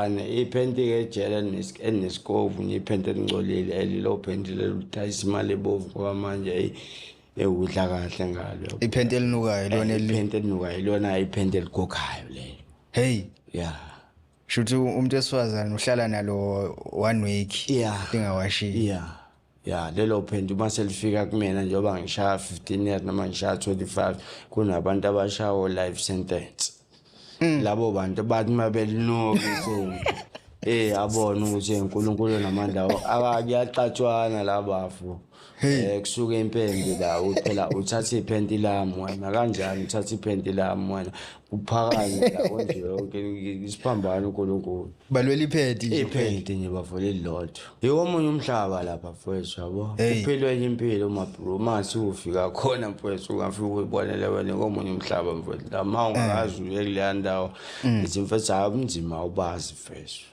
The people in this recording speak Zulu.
iphenti ke ejele enesikovu iphenti elingcolile elilo phenti leludayisa imali ebovu ngoba manje ewudla kahle ngalo. Iphenti elinukayo lona iphenti elinukayo lona iphenti eligokhayo lelo. Hey. Yeah. Shuthi umuntu esifazane uhlala nalo 1 week. Lingawashi. Yeah, lelo phenti uma selifika kumina njengoba ngishaya 15 years noma ngishaya 25 kunabantu abashawo life sentence. Labo bantu bathi mabelinuka abona ukuthi uNkulunkulu namandla akuyaqatshwana labafu. Kusuka empembe la uphela uthatha iphenti lami wena kanjani uthatha iphenti lami wena uphakanye la konje yonke isiphambano uNkulunkulu balwela iphenti nje bavula ilodwa omunye umhlaba lapha mfowethu yabo uphilwe impilo mabro mase ufika khona mfowethu ungafika uyibonele wena komunye umhlaba mfowethu la mawungazi uye kuleya ndawo ithi mfowethu abunzima ubazi mfowethu.